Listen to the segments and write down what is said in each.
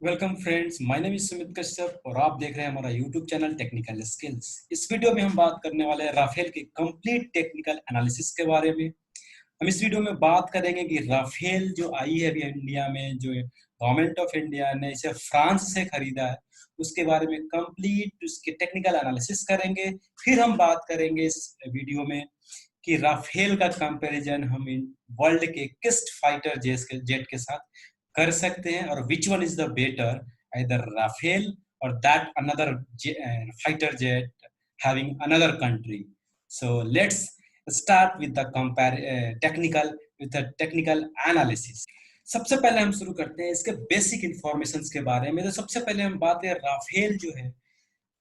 Welcome friends, my name is Sumit Kashyap और आप देख रहे हैं हमारा यूट्यूब चैनल टेक्निकल स्किल्स। इस वीडियो में हम बात करने वाले हैं राफेल के कंप्लीट टेक्निकल एनालिसिस के बारे में। हम इस वीडियो में बात करेंगे कि राफेल जो आई है अभी इंडिया में, जो गवर्नमेंट ऑफ इंडिया ने इसे फ्रांस से खरीदा है, उसके बारे में कंप्लीट उसके टेक्निकल एनालिसिस करेंगे। फिर हम बात करेंगे इस वीडियो में कि राफेल का कंपैरिजन हम वर्ल्ड के किस फाइटर जेट के साथ कर सकते हैं और which one is the better, either Rafale और that another fighter jet having another country. So let's start with the technical analysis. सबसे पहले हम शुरू करते हैं इसके बेसिक इंफॉर्मेशंस के बारे में। तो सबसे पहले हम बात करें, राफेल जो है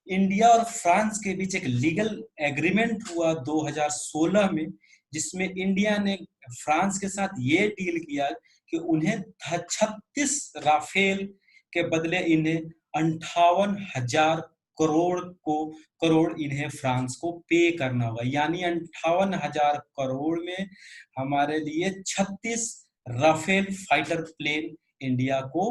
इंडिया और फ्रांस के बीच एक लीगल एग्रीमेंट हुआ 2016 में, जिसमें इंडिया ने फ्रांस के साथ ये डील किया कि उन्हें 36 राफेल के बदले इन्हें 58,000 करोड़ इन्हें फ्रांस को पे करना होगा। यानी 58,000 करोड़ में हमारे लिए 36 राफेल फाइटर प्लेन इंडिया को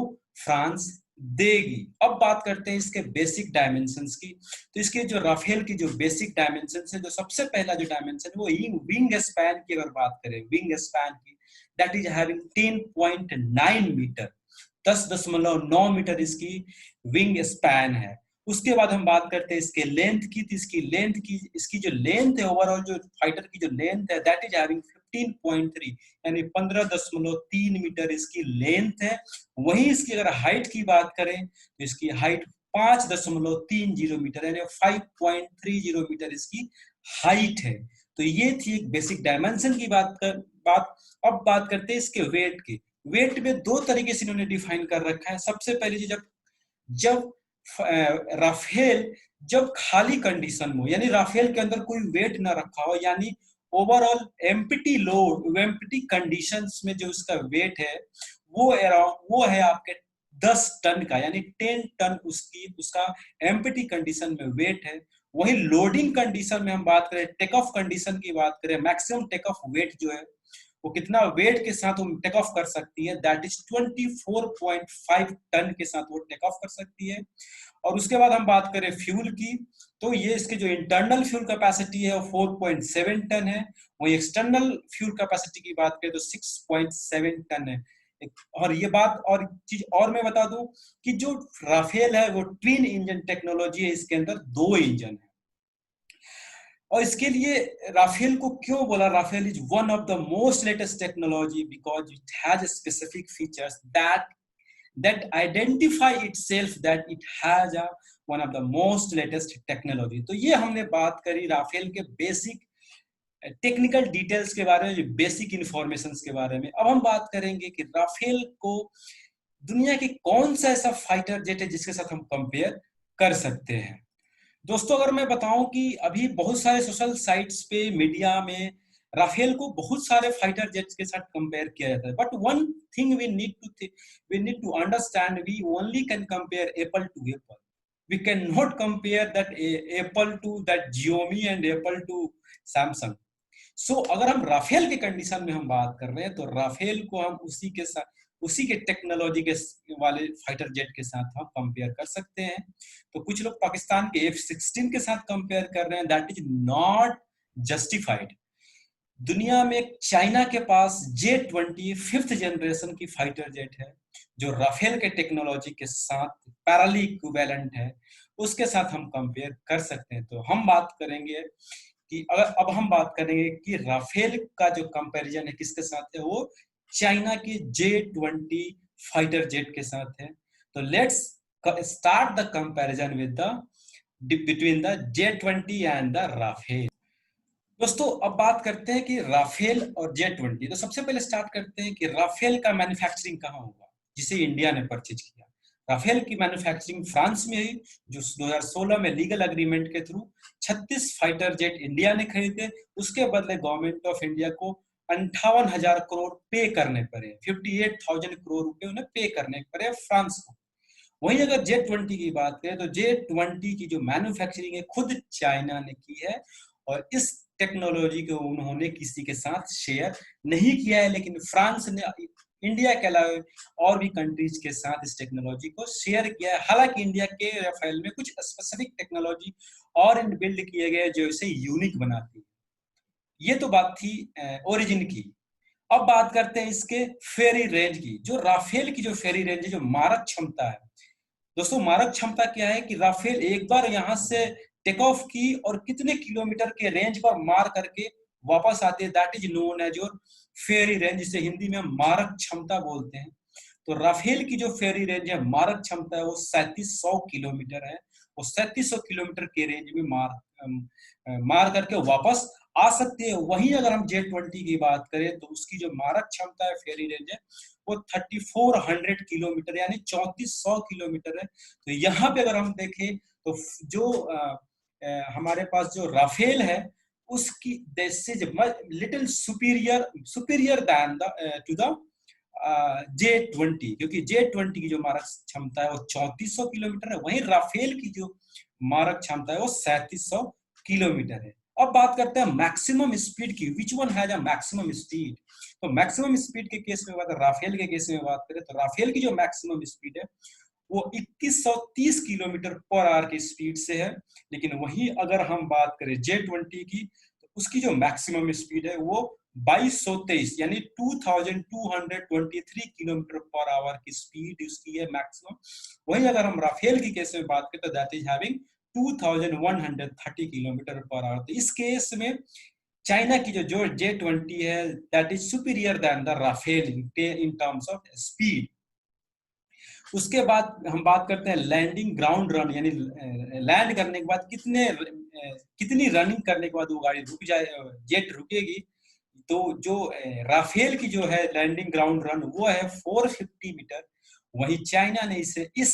फ्रांस देगी। अब बात करते हैं इसके बेसिक डायमेंशंस की। तो इसके जो राफेल की जो बेसिक डायमेंशंस है, जो सबसे पहला जो डायमेंशन है वो विंग स्पैन की अगर बात करें, विंग स्पैन की, that is having 10.9 metre, 10.9 metre इसकी विंग स्पैन है। उसके बाद हम बात करते हैं इसके लेंथ की। तो इसकी जो लेंथ है, ओवरऑल जो फाइटर की जो लेंथ है, दैट इज हैविंग 15.3, यानी 15.3 मीटर इसकी लेंथ है। वहीं इसकी अगर हाइट की बात करें तो इसकी हाइट 5.30 मीटर, यानी 5.30 मीटर इसकी हाइट है। तो ये थी एक बेसिक डायमेंशन की बात। अब बात करते हैं इसके वेट की। वेट में दो तरीके से इन्होंने डिफाइन कर रखा है। सबसे पहले चीज, जब राफेल जब खाली कंडीशन में हो, यानी राफेल के अंदर कोई वेट ना रखा हो, यानी ओवरऑल एम्प्टी कंडीशंस में जो उसका वेट है वो है आपके 10 टन का, यानी 10 टन उसका एम्प्टी कंडीशन में वेट है। वही लोडिंग कंडीशन में हम बात करें, टेक ऑफ कंडीशन की बात करें, मैक्सिमम टेक ऑफ वेट जो है वो कितना वेट के साथ वो टेक ऑफ कर सकती है, दैट इज 24.5 टन के साथ वो टेक ऑफ कर सकती है। और उसके बाद हम बात करें फ्यूल की, तो ये इसके जो इंटरनल फ्यूल कैपेसिटी है वो 4.7 टन है। वही एक्सटर्नल फ्यूल कैपेसिटी की बात करें तो 6.7 टन है। और ये बात और चीज और मैं बता दूं कि जो राफेल है वो ट्विन इंजन टेक्नोलॉजी है, इसके अंदर 2 इंजन है। और इसके लिए राफेल को क्यों बोला, Rafale is one of the most latest technology because it has specific features that identify itself that it has one of the most latest technology। तो ये हमने बात करी राफेल के बेसिक टेक्निकल डिटेल्स के बारे में, बेसिक इंफॉर्मेशंस के बारे में। अब हम बात करेंगे कि राफेल को दुनिया की कौन सा ऐसा फाइटर जेट है जिसके साथ हम कंपेयर कर सकते हैं। दोस्तों, अगर मैं बताऊं कि अभी बहुत सारे सोशल साइट्स पे, मीडिया में राफेल को बहुत सारे फाइटर जेट्स के साथ कंपेयर किया जाता है, but one thing we need to understand, we only can compare apple to apple. We can not compare that Apple to that Xiaomi and Apple to Samsung. So अगर हम Rafale के condition में हम बात कर रहे हैं तो राफेल को हम उसी के टेक्नोलॉजी के वाले फाइटर जेट के साथ हम कंपेयर कर सकते हैं। तो कुछ लोग पाकिस्तान के F-16 के साथ कंपेयर कर रहे हैं, दैट इज नॉट जस्टिफाइड। दुनिया में चाइना के पास J-20 5th जनरेशन की फाइटर जेट है, जो राफेल के टेक्नोलॉजी के साथ पैरेलल इक्विवेलेंट है, उसके साथ हम कंपेयर कर सकते हैं। तो हम बात करेंगे कि अब हम बात करेंगे कि राफेल का जो कंपैरिजन है किसके साथ है, वो चाइना की J-20 फाइटर जेट के साथ है। तो let's start the comparison with the between the J-20 and the Rafale. दोस्तों, अब बात करते हैं कि राफेल और J-20। तो सबसे पहले स्टार्ट करते हैं कि राफेल का मैन्युफैक्चरिंग कहाँ होगा, जिसे इंडिया ने परचेज किया। राफेल की मैन्युफैक्चरिंग फ्रांस में हुई, जो 2016 में लीगल एग्रीमेंट के थ्रू 36 फाइटर जेट इंडिया ने खरीदे। उसके बदले गवर्नमेंट ऑफ इंडिया को 58,000 करोड़ पे करने पड़े, 58,000 करोड़ रुपए उन्हें पे करने पड़े फ्रांस को। वहीं अगर J-20 की बात करें तो J-20 की जो मैन्युफैक्चरिंग है खुद चाइना ने की है, और इस टेक्नोलॉजी को उन्होंने किसी के साथ शेयर नहीं किया है, लेकिन फ्रांस ने इंडिया के अलावा और भी कंट्रीज के साथ इस टेक्नोलॉजी को शेयर किया है। हालांकि इंडिया के राफेल में कुछ स्पेसिफिक टेक्नोलॉजी और बिल्ड किए गए जो इसे यूनिक बनाती है। ये तो बात थी ओरिजिन की। अब बात करते हैं इसके फेरी रेंज की। जो राफेल की जो फेरी रेंज है, जो मारक क्षमता है दोस्तों, मारक क्षमता क्या है कि राफेल एक बार यहां से टेक ऑफ की और कितने किलोमीटर के रेंज पर मार करके वापस आते हैं, that is known as your ferry range, जिसे हिंदी में मारक क्षमता बोलते हैं। तो राफेल की जो फेरी रेंज है, मारक क्षमता है, वो 3700 किलोमीटर है। वो 3700 किलोमीटर के रेंज में मार करके वापस आ सकते हैं। वहीं अगर हम J-20 की बात करें तो उसकी जो मारक क्षमता है, फेरी रेंज है, वो 3400 किलोमीटर यानी 3400 किलोमीटर है। तो यहाँ पे अगर हम देखें तो जो हमारे पास जो राफेल है उसकी little superior than to the J-20, क्योंकि J-20 की जो मारक क्षमता है वो 3400 किलोमीटर है, वहीं राफेल की जो मारक क्षमता है वो 3700 किलोमीटर है। अब बात करते हैं मैक्सिमम स्पीड की, which one has a maximum speed. तो मैक्सिमम स्पीड के केस में बात, राफेल के केस में बात करें तो राफेल की जो मैक्सिमम स्पीड है वो 2130 किलोमीटर पर आवर की स्पीड से है। लेकिन वहीं अगर हम बात करें J-20 की तो उसकी जो मैक्सिमम स्पीड है वो 2223 यानी 2223 किलोमीटर पर आवर की स्पीड उसकी है मैक्सिमम। वहीं अगर हम राफेल की केस में बात करें तो that is having 2130 kilometre per hour. तो इस केस में चाइना की जो J-20 है that is superior than the Rafale in terms of speed. उसके बाद हम बात करते हैं लैंडिंग ग्राउंड रन, यानी लैंड करने के बाद कितनी रनिंग करने के बाद वो गाड़ी रुक जाए, जेट रुकेगी। तो जो राफेल की जो है लैंडिंग ग्राउंड रन वो है 450 मीटर। वही चाइना ने इसे इस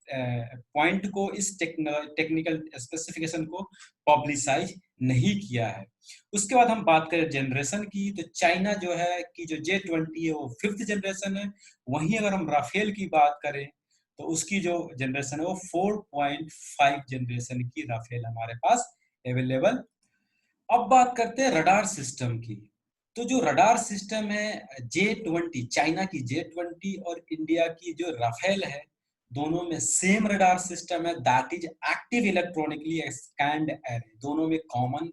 पॉइंट को, इस टेक्निकल स्पेसिफिकेशन को पब्लिसाइज नहीं किया है। उसके बाद हम बात करें जनरेशन की तो चाइना जो है कि जो J-20 है वो 5th जनरेशन है। वहीं अगर हम राफेल की बात करें तो उसकी जो जनरेशन है वो 4.5 जनरेशन की राफेल हमारे पास अवेलेबल। अब बात करते हैं रडार सिस्टम की। तो जो रडार सिस्टम है J-20, चाइना की J-20 और इंडिया की जो राफेल है, दोनों में सेम रडार सिस्टम है, that is active electronically scanned array. दोनों में कॉमन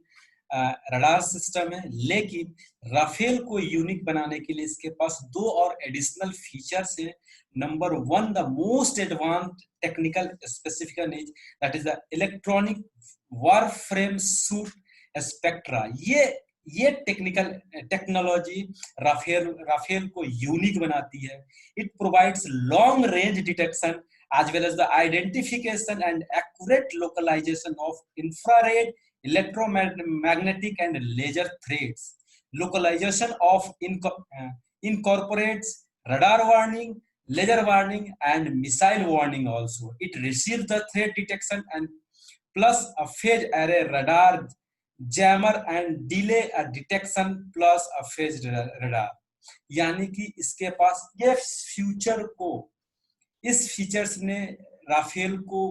रडार सिस्टम है। लेकिन राफेल को यूनिक बनाने के लिए इसके पास दो और एडिशनल फीचर्स हैं। Number one, the most advanced technical specification is that is the electronic warfare suite Spectra. ये टेक्नोलॉजी राफेल को यूनिक बनाती है। It provides long range detection as well as the identification and accurate localization of infrared, electromagnetic and laser threats. Localization of incorporates radar warning, laser warning and missile warning also. It receives the threat detection and plus a phase array radar jammer and delay detection plus a phase radar। यानी कि इसके पास ये future को, इस features ने Rafale को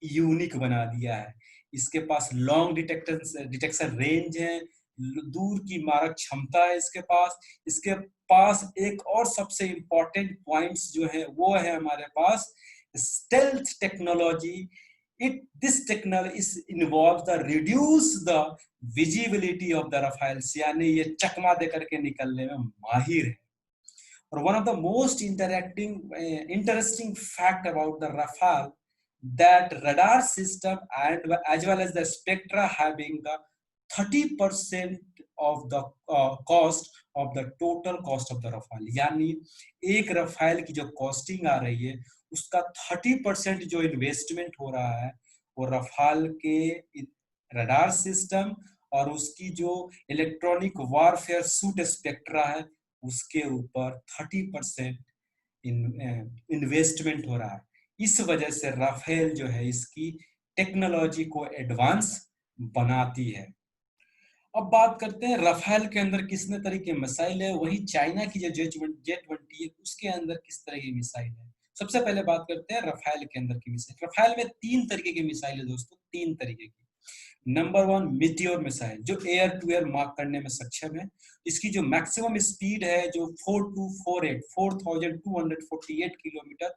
unique बना दिया है। इसके पास लॉन्ग डिटेक्शन रेंज है, दूर की मारक क्षमता है इसके पास। इसके पास एक और सबसे इंपॉर्टेंट पॉइंट्स जो है वो है हमारे पास stealth technology. This technology involves the reduce the visibility of the Rafales, यानी ये चकमा दे करके निकलने में माहिर है। और one of the most interesting fact about the Rafale that radar system and as well as the spectra having the 30% of the cost of the total cost of the Rafale। यानी एक रफाल की जो costing आ रही है उसका 30% जो investment हो रहा है वो रफाल के रडार सिस्टम और उसकी जो इलेक्ट्रॉनिक वारफेयर सूट स्पेक्ट्रा है उसके ऊपर 30% इन्वेस्टमेंट हो रहा है। इस वजह से राफेल जो है इसकी टेक्नोलॉजी को एडवांस बनाती है। अब बात करते हैं राफेल के अंदर कितने तरह के मिसाइल है, वही चाइना की जो J-20 है उसके अंदर किस तरह की मिसाइल है। सबसे पहले बात करते हैं राफेल के अंदर की मिसाइल। राफेल में 3 तरीके की मिसाइल है दोस्तों, 3 तरीके की। नंबर 1 मीटियोर मिसाइल, जो एयर टू एयर मार्क करने में सक्षम है। इसकी जो मैक्सिमम स्पीड है जो 4248 किलोमीटर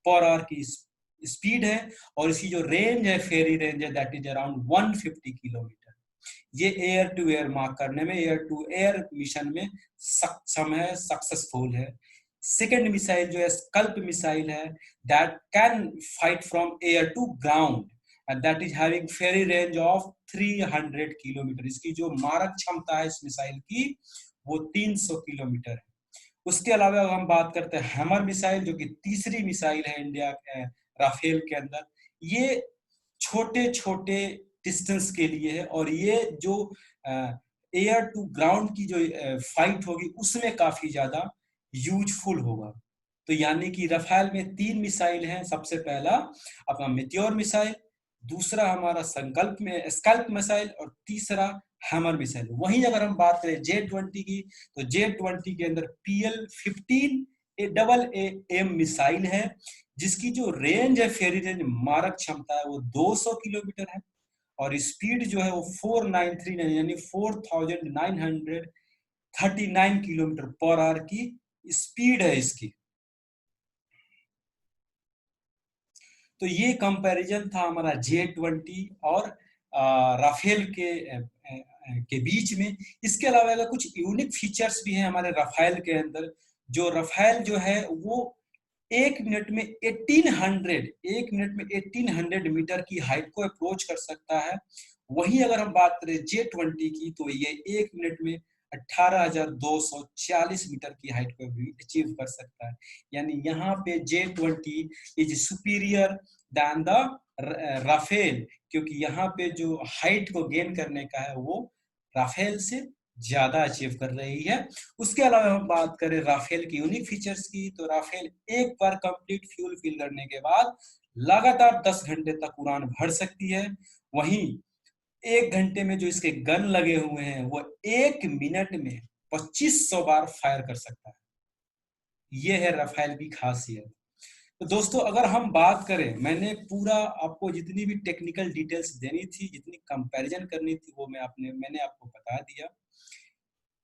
पर आवर की स्पीड है, और इसकी जो रेंज है, फेरी रेंज है, दैट इज अराउंड 150 किलोमीटर। ये एयर टू एयर मार्क करने में, एयर टू एयर मिशन में सक्षम है, सक्सेसफुल है। सेकेंड मिसाइल जो है स्कल्प मिसाइल है, that can fight from air to ground and that is having ferry range of 300 kilometre. इसकी जो मारक क्षमता है इस मिसाइल की वो 300 किलोमीटर है। उसके अलावा अगर हम बात करते हैं हैमर मिसाइल, जो कि तीसरी मिसाइल है इंडिया राफेल के अंदर, ये छोटे छोटे डिस्टेंस के लिए है, और ये जो एयर टू ग्राउंड की जो फाइट होगी उसमें काफी ज्यादा यूजफुल होगा। तो यानी कि रफाल में 3 मिसाइल हैं। सबसे पहला अपना मेटियोर मिसाइल, दूसरा हमारा संकल्प में स्कल्प मिसाइल, और तीसरा हैमर मिसाइल। वहीं अगर हम बात करें J-20 की, तो J-20 के अंदर PL-15 डबल AM मिसाइल है, जिसकी जो रेंज है, फेरी रेंज मारक क्षमता है, वो 200 किलोमीटर है, और स्पीड जो है वो 4939 यानी 4939 किलोमीटर पर आवर की स्पीड है इसकी। तो ये कंपैरिजन था हमारा J-20 और राफेल के बीच में। इसके अलावा अगर कुछ यूनिक फीचर्स भी हैं हमारे राफेल के अंदर। जो राफेल जो है वो 1 मिनट में 1800 मीटर की हाइट को अप्रोच कर सकता है। वहीं अगर हम बात करें J-20 की, तो ये 1 मिनट में 18,240 मीटर की हाइट को भी अचीव कर सकता है। यानी यहाँ पे J-20 is superior than the Rafale, क्योंकि यहाँ पे जो हाइट को गेन करने का है वो राफेल से ज्यादा अचीव कर रही है। उसके अलावा हम बात करें राफेल की यूनिक फीचर्स की, तो राफेल एक बार कंप्लीट फ्यूल फिल करने के बाद लगातार 10 घंटे तक उड़ान भर सकती है। वहीं 1 घंटे में जो इसके गन लगे हुए हैं वो 1 मिनट में 2500 बार फायर कर सकता है। ये है राफेल की खासियत। तो दोस्तों अगर हम बात करें, मैंने पूरा आपको जितनी भी टेक्निकल डिटेल्स देनी थी, जितनी कंपैरिजन करनी थी, वो मैंने आपको बता दिया।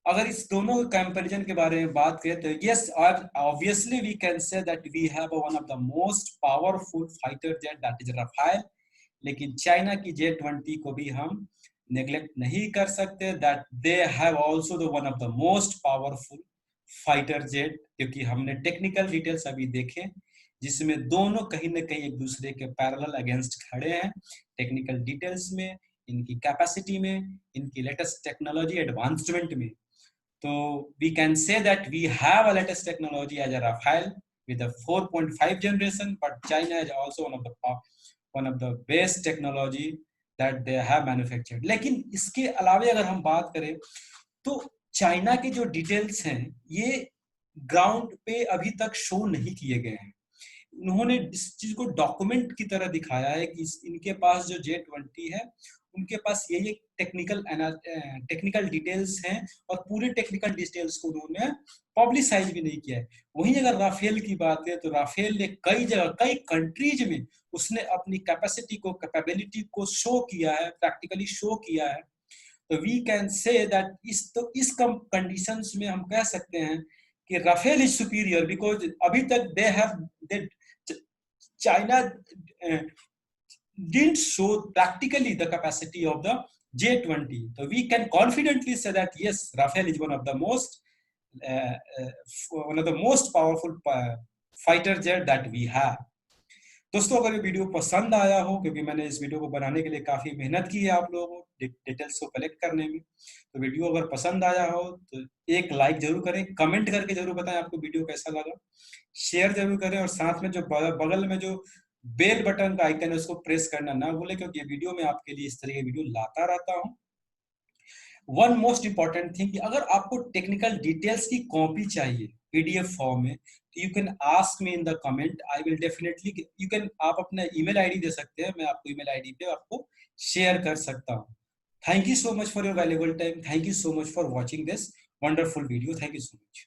अगर इस दोनों कंपैरिजन के बारे में बात करें तो yes, obviously we can say that we have one of the most powerful fighter jet, that is Rafale. लेकिन चाइना की J-20 को भी हम नेग्लेक्ट नहीं कर सकते, that they have also the one of the most powerful fighter jet, क्योंकि हमने टेक्निकल डिटेल्स अभी देखे जिसमें दोनों कहीं ना कहीं एक दूसरे के पैरेलल अगेंस्ट खड़े हैं टेक्निकल डिटेल्स में, इनकी कैपेसिटी में, इनकी लेटेस्ट टेक्नोलॉजी एडवांसमेंट में। तो we can say that we have a latest technology as a Rafale with a 4.5 generation, but China is also one of the best technology that they have manufactured. लेकिन इसके अलावा अगर हम बात करें तो चाइना के जो डिटेल्स हैं ये ग्राउंड पे अभी तक शो नहीं किए गए हैं। उन्होंने इस चीज को डॉक्यूमेंट की तरह दिखाया है कि इनके पास जो J-20 है उनके पास ये टेक्निकल डिटेल्स हैं, और पूरे टेक्निकल डिटेल्स को उन्होंने पब्लिसाइज भी नहीं किया है। वहीं अगर राफेल की बात है तो राफेल ने कई जगह, कई कंट्रीज में उसने अपनी कैपेसिटी को, कैपेबिलिटी को शो किया है, प्रैक्टिकली शो किया है। तो वी कैन से दैट इस कंडीशंस में हम कह सकते हैं कि राफेल इज सुपीरियर बिकॉज अभी तक दे China didn't show practically the capacity of the J-20. So we can confidently say that yes, Rafale is one of the most powerful fighter jet that we have. दोस्तों अगर ये video पसंद आया हो, क्योंकि मैंने इस वीडियो को बनाने के लिए काफी मेहनत की है आप लोगों को डिटेल्स को कलेक्ट करने में, तो वीडियो अगर पसंद आया हो तो एक लाइक जरूर करें, कमेंट करके जरूर बताएं आपको वीडियो कैसा लगा, शेयर जरूर करें, और साथ में जो बगल में जो बेल बटन का आइकन है उसको प्रेस करना ना भूलें, क्योंकि ये वीडियो मैं आपके लिए इस तरह के वीडियो लाता रहता हूँ। वन मोस्ट इंपॉर्टेंट थिंग, अगर आपको टेक्निकल डिटेल्स की कॉपी चाहिए PDF फॉर्म में, तो you can ask me in the comment, I will definitely, आप अपना ईमेल आईडी दे सकते हैं, मैं आपको ईमेल आईडी पे आपको शेयर कर सकता हूँ। Thank you so much for your valuable time, thank you so much for watching this wonderful video, thank you so much.